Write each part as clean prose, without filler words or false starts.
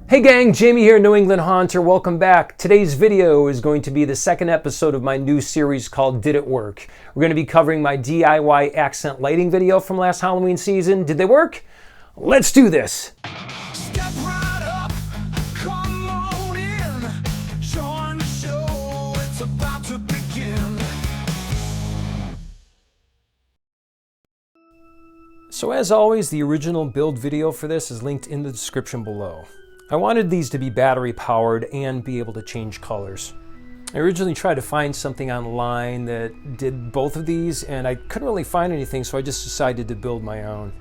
Hey gang, Jamie here, New England Haunter. Welcome back. Today's video is going to be the second episode of my new series called Did It Work? We're going to be covering my DIY accent lighting video from last Halloween season. Did they work? Let's do this. Step right up, come on in, join the show, it's about to begin. So as always, the original build video for this is linked in the description below. I wanted these to be battery powered and be able to change colors. I originally tried to find something online that did both of these and I couldn't really find anything, so I just decided to build my own.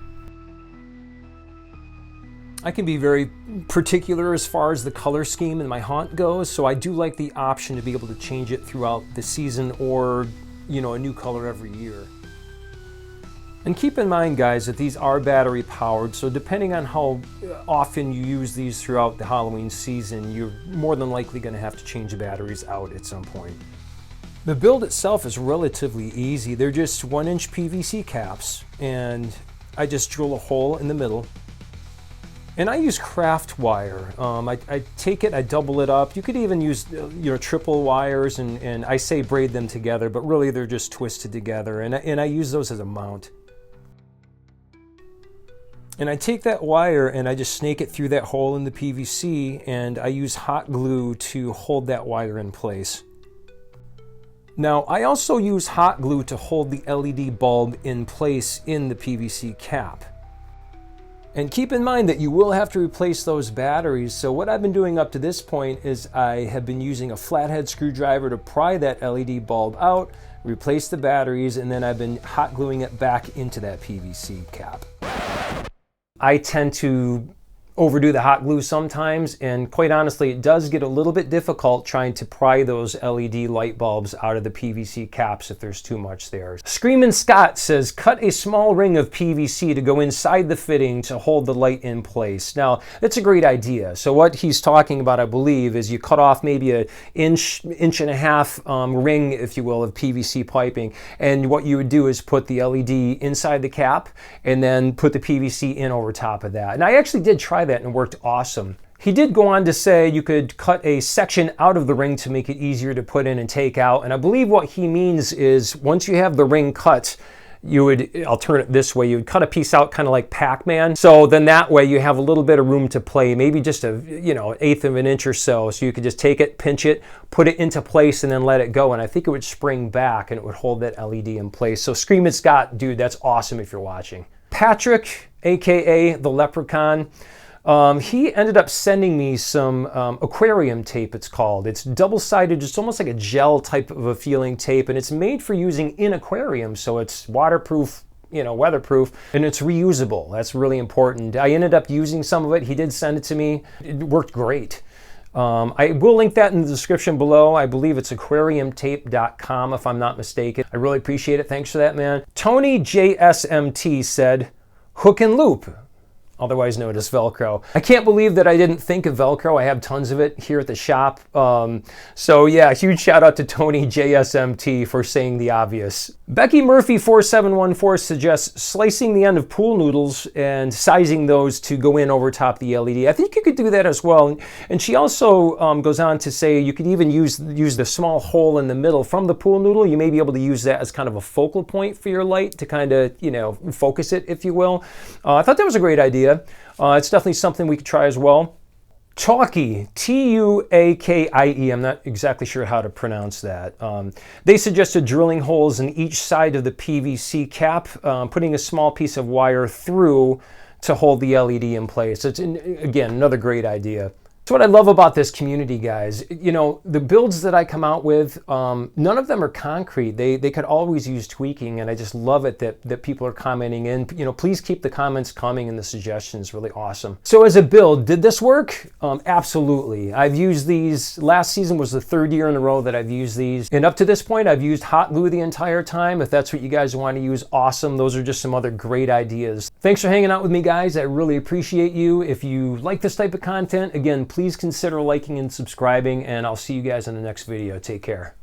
I can be very particular as far as the color scheme in my haunt goes, so I do like the option to be able to change it throughout the season or, a new color every year. And keep in mind, guys, that these are battery powered, so depending on how often you use these throughout the Halloween season, you're more than likely going to have to change the batteries out at some point. The build itself is relatively easy. They're just 1-inch PVC caps, and I just drill a hole in the middle. And I use craft wire. I take it, I double it up. You could even use triple wires, and I say braid them together, but really they're just twisted together, and I use those as a mount. And I take that wire and I just snake it through that hole in the PVC, and I use hot glue to hold that wire in place. Now, I also use hot glue to hold the LED bulb in place in the PVC cap. And keep in mind that you will have to replace those batteries, so what I've been doing up to this point is I have been using a flathead screwdriver to pry that LED bulb out, replace the batteries, and then I've been hot gluing it back into that PVC cap. I tend to overdo the hot glue sometimes, and quite honestly, it does get a little bit difficult trying to pry those LED light bulbs out of the PVC caps if there's too much there. Screamin' Scott says, cut a small ring of PVC to go inside the fitting to hold the light in place. Now, that's a great idea. So what he's talking about, I believe, is you cut off maybe an inch and a half ring, if you will, of PVC piping, and what you would do is put the LED inside the cap and then put the PVC in over top of that. And I actually did try that and it worked awesome. He did go on to say you could cut a section out of the ring to make it easier to put in and take out, and I believe what he means is once you have the ring cut, I'll turn it this way, you would cut a piece out kind of like Pac-Man, so then that way you have a little bit of room to play, maybe just an eighth of an inch or so you could just take it, pinch it, put it into place, and then let it go, and I think it would spring back and it would hold that LED in place. So Screamin' Scott, dude, that's awesome if you're watching. Patrick, aka the Leprechaun, he ended up sending me some AquariumTape, it's called. It's double-sided, just almost like a gel type of a feeling tape, and it's made for using in aquariums, so it's waterproof, weatherproof, and it's reusable. That's really important. I ended up using some of it. He did send it to me. It worked great. I will link that in the description below. I believe it's AquariumTape.com if I'm not mistaken. I really appreciate it. Thanks for that, man. Tony JSMT said, hook and loop, otherwise known as Velcro. I can't believe that I didn't think of Velcro. I have tons of it here at the shop. So yeah, huge shout out to Tony JSMT for saying the obvious. Becky Murphy 4714 suggests slicing the end of pool noodles and sizing those to go in over top the LED. I think you could do that as well. And she also goes on to say you could even use the small hole in the middle from the pool noodle. You may be able to use that as kind of a focal point for your light to kind of, focus it, if you will. I thought that was a great idea. It's definitely something we could try as well. Tuakie, Tuakie, I'm not exactly sure how to pronounce that. They suggested drilling holes in each side of the PVC cap, putting a small piece of wire through to hold the LED in place. It's, again, another great idea. So what I love about this community, guys, the builds that I come out with, none of them are concrete. They could always use tweaking, and I just love it that people are commenting in. Please keep the comments coming and the suggestions. Really awesome. So as a build, did this work? Absolutely. I've used these. Last season was the third year in a row that I've used these. And up to this point, I've used hot glue the entire time. If that's what you guys want to use, awesome. Those are just some other great ideas. Thanks for hanging out with me, guys. I really appreciate you. If you like this type of content, again, please consider liking and subscribing, and I'll see you guys in the next video. Take care.